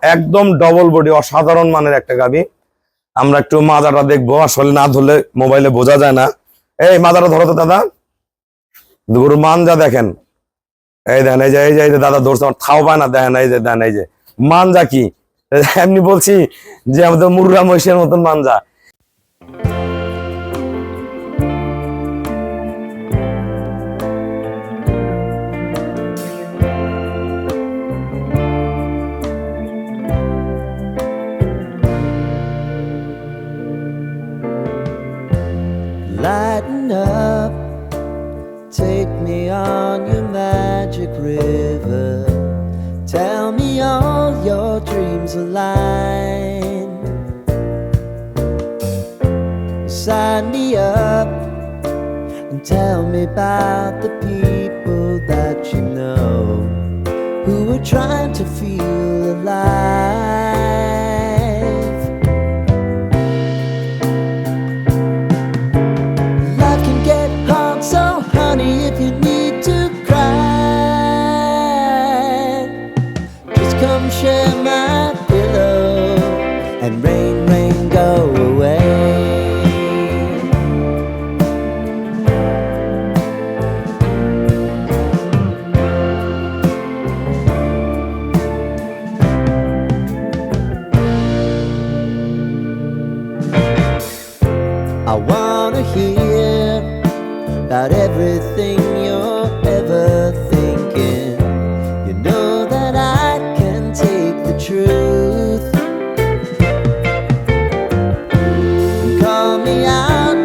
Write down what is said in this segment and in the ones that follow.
একদম double body অসাধারণ মানের একটা গাবি। আমরা একটু মাজাটা দেখবো, আসলে না ধরলে মোবাইলে বোঝা যায় না। এই মাজাটা ধরো তো দাদা, গরু মানজা দেখেন। এই দেখেন, এই যে দাদা ধরছে, আমার থাও পায় না। দেখেন এই যে, দেখেন এই যে মানজা কি, এমনি বলছি যে আমাদের মুরগা মহিষের মতন Manza. Lighten up, take me on your magic river. Tell me all your dreams align. Sign me up and tell me about the people that you know who are trying to feel alive. Life can get hard, so honey, if you need to cry, just come share my pillow and rain, rain, go away. I wanna hear about everything you're ever thinking. You know that I can take the truth. Call me out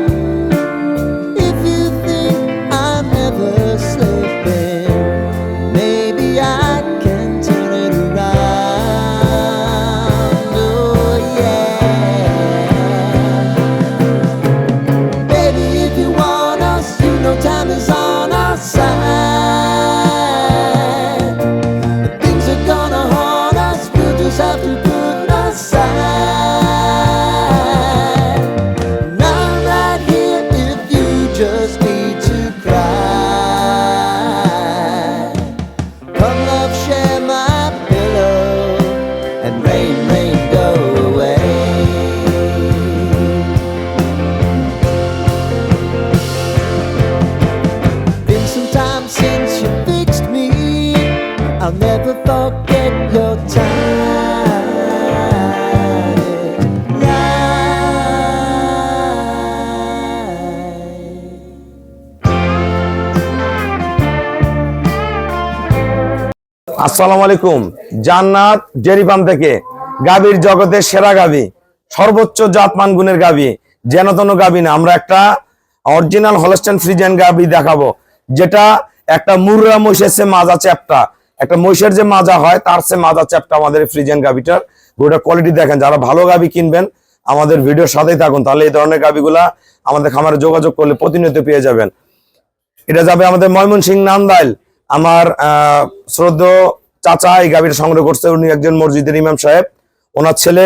if you think I'm never slipping. Maybe I can turn it around. Oh yeah. Baby, if you want us, you know time is on our side. If things are gonna haunt us, we'll just have to put aside. And I'm right here if you just need to cry. Come love, share my pillow and rain, rain, go away. Been some time since you fixed me. I'll never forget your আসসালামু আলাইকুম। জান্নাত dairy farm থেকে গাভীর জগতের সেরা গাভী, সর্বোচ্চ জাতমান গুণের গাভী, যেনতন গাভী না। আমরা একটা অরিজিনাল হলস্টাইন ফ্রিজিয়ান গাভী দেখাবো, যেটা একটা মুর্রা মহিষের চেয়ে মাজা চ্যাপটা, একটা মহিষের যে মাজা হয় তার চেয়ে মাজা চ্যাপটা আমাদের ফ্রিজিয়ান গাভীটার। গরুটার কোয়ালিটি দেখেন। যারা ভালো গাভী কিনবেন আমাদের ভিডিওর সাথেই থাকুন, তাহলে এই ধরনের গাভীগুলা আমাদের খামারে যোগাযোগ করলে প্রতিনিয়ত পেয়ে যাবেন। এটা যাবে আমাদের ময়মনসিংহ নান্দাইল। আমার শ্রদ্ধেয় চাচা এই গাভীটা সংগ্রহ করছে। উনি একজন মসজিদের ইমাম সাহেব। ওনার ছেলে,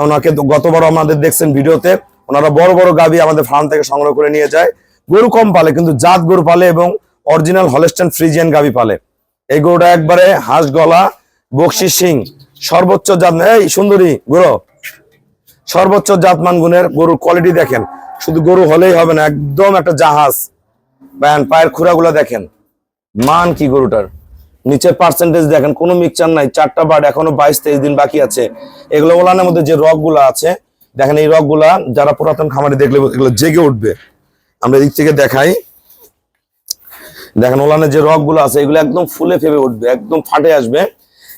ওনাকে গতবার আমাদের দেখছেন ভিডিওতে, ওনারা বড় বড় গাভী আমাদের ফার্ম থেকে সংগ্রহ করে নিয়ে যায়। গরু কম পালে, কিন্তু জাত গরু পালে এবং অরিজিনাল হলস্টাইন ফ্রিজিয়ান গাভী পালে। এই গরুটা একবারে হাঁস গলা, বকশি সিং, সর্বোচ্চ জাত। এই সুন্দরী গরু, সর্বোচ্চ জাতমান গুণের গরুর কোয়ালিটি দেখেন। শুধু গরু হলেই হবে না, একদম একটা জাহাজ। পায়ের খুঁড়াগুলা দেখেন, মান কি গরুটার। নিচের পার্সেন্টেজ দেখেন, কোনো মিক্সচার নাই। 4টা বার্ড, এখনো 22-23 দিন বাকি আছে। এগুলো ওলানের মধ্যে যে রক গুলা আছে দেখেন, এই রক গুলা যারা পুরাতন খামারে দেখলে এগুলো জেগে উঠবে। আমরা এদিক থেকে দেখাই, দেখেন ওলানের যে রক গুলো আছে এগুলো একদম ফুলে ফেপে উঠবে, একদম ফাটে আসবে।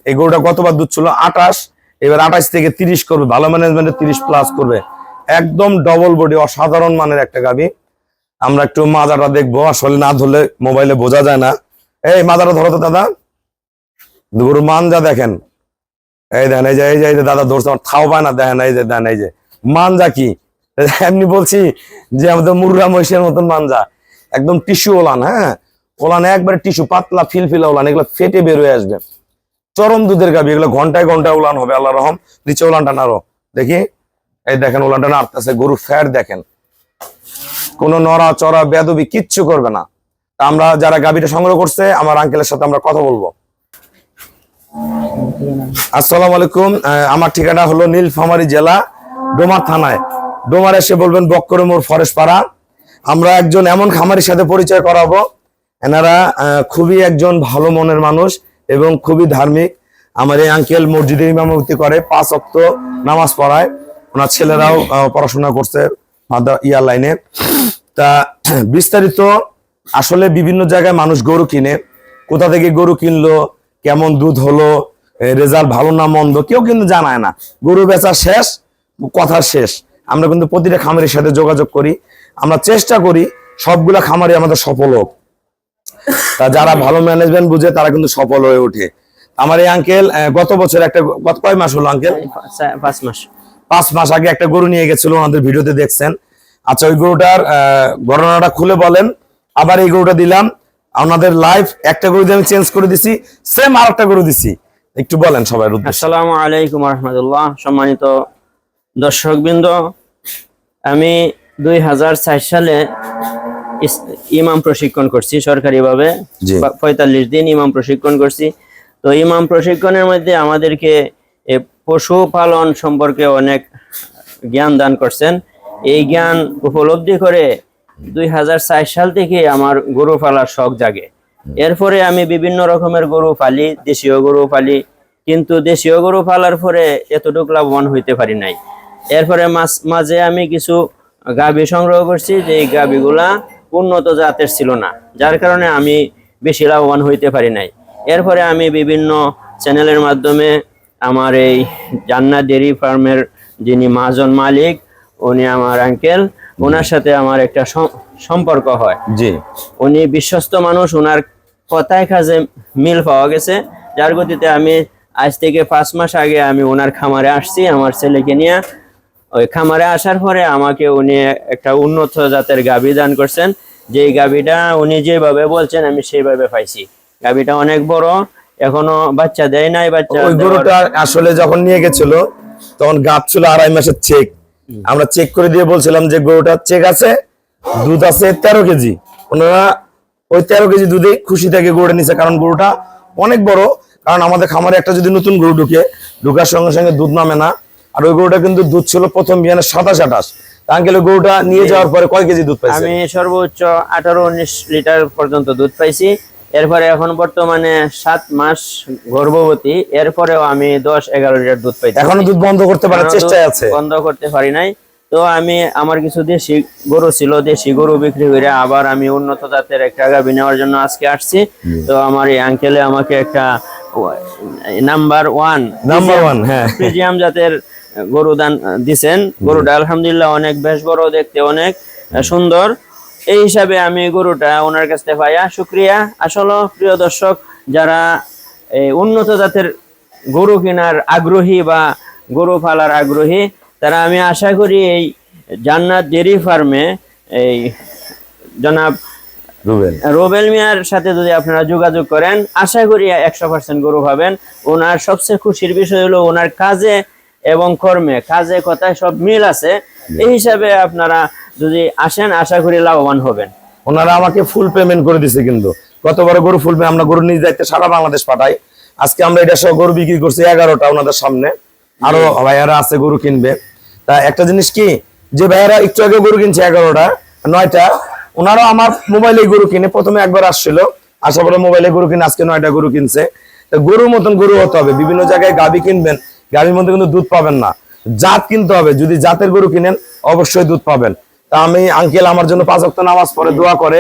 এই গরুটা গতবার দুধ ছিল 28, এবার 28 থেকে 30 করবে। ভালো ম্যানেজমেন্টে 30+ করবে। একদম ডবল বডি অসাধারণ মানের একটা গাভী। আমরা একটু মাজাটা দেখবো, আসলে না ধরলে মোবাইলে বোঝা যায় না। এই মাজাটা ধরো তো দাদা, গরু মানজা দেখেন। এই দেখেন, এই যে দাদা ধরছে, আমার থাও পায় না। দেখেন এই যে, দেখেন এই যে মানজা কি, এমনি বলছি যে আমাদের মুরগা মহিষের মতন মানজা। একদম টিস্যু ওলান। হ্যাঁ, ওলান একবারে টিস্যু, পাতলা ফিলফিলা ওলান। এগুলো ফেটে বের হয়ে আসবে। চরম দুধের গাভী, এগুলো ঘন্টায় ঘন্টায় উলান হবে আল্লাহ রহম। নিচে উলানটা নাড়ো দেখি, এই দেখেন উলানটা নাড়তেছে। গরুর ফ্যাট দেখেন, কোনো নড়া চড়া বেদবি কিচ্ছু করবে না। আমরা যারা গাভীটা সংগ্রহ করছে আমার আঙ্কেলের সাথে আমরা কথা বলবো। আসসালামু আলাইকুম। আমার ঠিকানা হলো নীলফামারী জেলা ডোমার থানায়। ডোমার এসে বলবেন বক্কর মোড় ফরেস্ট পাড়া। আমরা একজন এমন খামারির সাথে পরিচয় করাবো, এনারা খুবই একজন ভালো মনের মানুষ এবং খুবই ধার্মিক। আমার এই আঙ্কেল মসজিদে ইমামতি করে, 5 ওয়াক্ত নামাজ পড়ায়। ওনার ছেলেরাও পড়াশোনা করছে ইয়ার লাইনে। তা বিস্তারিত আসলে বিভিন্ন জায়গায় মানুষ গরু কিনে, কোথা থেকে গরু কিনলো, কেমন দুধ হলো, রেজাল্ট ভালো না মন্দ কেউ কিন্তু জানায় না। গরু বেচা শেষ, কথা শেষ। আমরা কিন্তু প্রতিটা খামারের সাথে যোগাযোগ করি, আমরা চেষ্টা করি সবগুলা খামারে আমাদের সফল হোক। তা যারা ভালো ম্যানেজমেন্ট বুঝে তারা কিন্তু সফল হয়ে ওঠে। আমার এই আঙ্কেল গত বছর গত কয় মাস হলো আঙ্কেল? 5 মাস। 5 মাস আগে একটা গরু নিয়ে গেছিল, ওনাদের ভিডিওতে দেখছেন। আচ্ছা, ওই গরুটার ঘটনাটা খুলে বলেন। আবার এই গরুটা দিলাম আপনাদের লাইভ, একটা গরু দিয়ে আমি চেঞ্জ করে দিছি, সেম আর একটা গরু দিছি, একটু বলেন সবাই। আসসালামু আলাইকুম রহমতুল্লাহ। সম্মানিত দর্শকবৃন্দ, আমি 2004 সালে ইমাম প্রশিক্ষণ করছি সরকারিভাবে। 45 দিন ইমাম প্রশিক্ষণ করছি। তো ইমাম প্রশিক্ষণের মধ্যে আমাদেরকে পশু পালন সম্পর্কে অনেক জ্ঞান দান করছেন। এই জ্ঞান উপলব্ধি করে 2004 সাল থেকে আমার গরু পালার শখ জাগে। এরপরে আমি বিভিন্ন রকমের গরু পালি, দেশীয় গরু পালি, কিন্তু দেশীয় গরু পালার পরে এতটুকু লাভবান হইতে পারি নাই। এরপরে মাঝে আমি কিছু গাভী সংগ্রহ করছি, যে এই গাভীগুলা উন্নত জাতের ছিল না, যার কারণে আমি বেশি লাভবান হইতে পারি নাই। এরপরে আমি বিভিন্ন চ্যানেলের মাধ্যমে আমার এই জান্নাত ডেইরি ফার্মের যিনি মহাজন মালিক, উনি আমার আঙ্কেল, ওনার সাথে আমার একটা সম্পর্ক হয়। জি, উনি বিশ্বস্ত মানুষ, ওনার কথায় কাজে মিল পাওয়া গেছে, যার গতিতে আমি আজ থেকে 5 মাস আগে আমি ওনার খামারে আসছি আমার ছেলেকে নিয়ে। ওই খামারে আসার পরে আমাকে উনি একটা উন্নত জাতের গাভী দান করছেন। যে গাভীটা উনি যেভাবে বলছেন আমি সেইভাবে পাইছি। গাভীটা অনেক বড়, এখনো বাচ্চা দেয় নাই। বাচ্চা ওই গরুটা আসলে যখন নিয়ে গেছিল তখন গাব ছিল 2.5 মাসের চেক। আমরা চেক করে দিয়ে বলছিলাম যে গরুটা চেক আছে, দুধ আছে 13 কেজি। ওনারা ওই 13 কেজি দুধে খুশি থেকে গরুটা নিছে, কারণ গরুটা অনেক বড়। কারণ আমাদের খামারে একটা যদি নতুন গরু ঢুকার সঙ্গে সঙ্গে দুধ নামে না। আর ওই গরুটা কিন্তু দুধ ছিল প্রথম বিয়ানে 27-28। আঙ্কেল গরুটা নিয়ে যাওয়ার পরে কয় কেজি দুধ পাইছে? আমি সর্বোচ্চ 18-19 লিটার পর্যন্ত দুধ পাইছি। এরপরে এখন বর্তমানে 7 মাস গর্ভবতী, এরপরেও আমি 10-11 লিটার দুধ পাইছি। এখনো দুধ বন্ধ করতে পারার চেষ্টায় আছে, বন্ধ করতে পারি নাই। তো আমি আমার কিছু দেশি গরু ছিল, দেশি গরু বিক্রি করে আবার আমি উন্নত জাতের একটা গাভী নেওয়ার জন্য আজকে আসছি। তো আমার এই আঙ্কেলে আমাকে একটা নাম্বার ওয়ান হ্যাঁ ফ্রিজিয়াম জাতের গরু দান দিছেন। গরুটা আলহামদুলিল্লাহ অনেক বেশ বড়, দেখতে অনেক সুন্দর। এই হিসাবে আমি গরুটা ওনার কাছ থেকে পাইয়া শুক্রিয়া। আসলে প্রিয় দর্শক, যারা উন্নত জাতের গরু কেনার আগ্রহী বা গরু পালার আগ্রহী, তারা আমি আশা করি এই জান্নাত ডেইরি ফার্মে এই জনাব রুবেল মিয়ার সাথে যদি আপনারা যোগাযোগ করেন, আশা করি 100% গরু পাবেন। ওনার সবচেয়ে খুশির বিষয় হলো ওনার কাজে এবং কর্মে, কাজে কথায় সব মিল আছে। এই হিসাবে আপনারা যদি আসেন, আশা করি লাভবান হবেন। ওনারা আমাকে ফুল পেমেন্ট করে দিছে, কিন্তু কত বড় গরু ফুল পেমেন্ট। আমরা গরু নিজ দায়িত্বে সারা বাংলাদেশ পাঠাই। আজকে আমরা এটা সহ গরু বিক্রি করছি 11টা ওনাদের সামনে। আরো ভাইয়ারা আছে গরু কিনবে। তা একটা জিনিস কি, যে ভাইয়ারা একটু আগে গরু কিনছে 11টা 9টা, ওনারাও আমার মোবাইলে গরু কিনে। প্রথমে একবার আসছিল, আসার পরে মোবাইলে গরু কিনে আজকে 9টা গরু কিনছে। গরুর মতন গরু হতে হবে। বিভিন্ন জায়গায় গাভী কিনবেন, গাভীর মধ্যে কিন্তু দুধ পাবেন না, জাত কিনতে হবে। যদি জাতের গরু কিনেন অবশ্যই দুধ পাবেন। তা আমি আঙ্কেল আমার জন্য 5 ওয়াক্ত নামাজ পড়ে দোয়া করে,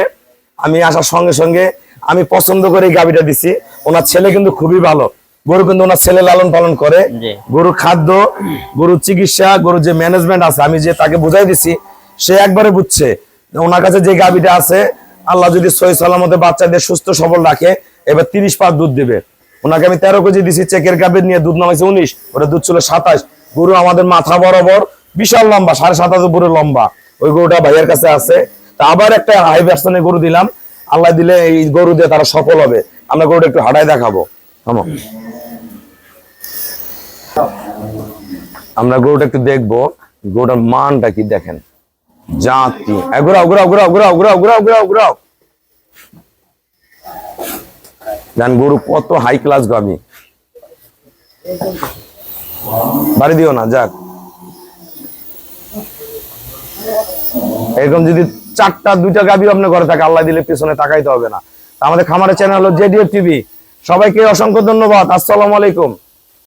আমি আসার সঙ্গে সঙ্গে আমি পছন্দ করে এই গাভীটা দিছি। ওনার ছেলে কিন্তু খুবই ভালো, গরু কিন্তু ওনার ছেলে লালন পালন করে। গরুর খাদ্য, গরুর চিকিৎসা, গরুর যে ম্যানেজমেন্ট আছে, আমি যে তাকে বুঝাই দিছি সে একবারে বুঝছে। ওনার কাছে যে গাভীটা আছে, আল্লাহ যদি সহি সালামতে বাচ্চাদের সুস্থ সবল রাখে, এবার 30 পার দুধ দিবে। ওনাকে আমি 13 কেজি দিছি, চেকের গাভীর নিয়ে দুধ নামাইছে 19, ওটা দুধ ছিল 27। গরু আমাদের মাথা বরাবর, বিশাল লম্বা, 7.5 উপরে লম্বা। ওই গরুটা ভাইয়ের কাছে আছে। তা আবার একটা হাই ভার্সনের গরু দিলাম, আল্লাহ দিলে এই গরু দিয়ে তারা সফল হবে। আমরা গরুটা একটু হাঁটাই দেখাবো। আমরা গরুটা একটু দেখবো, গরুটার মানটা কি দেখেন, জাত কি। ঘুরাও ঘুরাও ঘুরাও ঘুরাও ঘুরাও ঘুরাও ঘুরাও ঘুরাও। জান গরু কত হাই ক্লাস গাভী। বাড়ি দিও না, যাক। এরকম যদি 4টা 2টা গাভী আপনার ঘরে থাকে, আল্লাহ দিলে পিছনে তাকাইতে হবে না। আমাদের খামারের চ্যানেল হলো জেডিএফ টিভি। সবাইকে অসংখ্য ধন্যবাদ। আসসালামু আলাইকুম।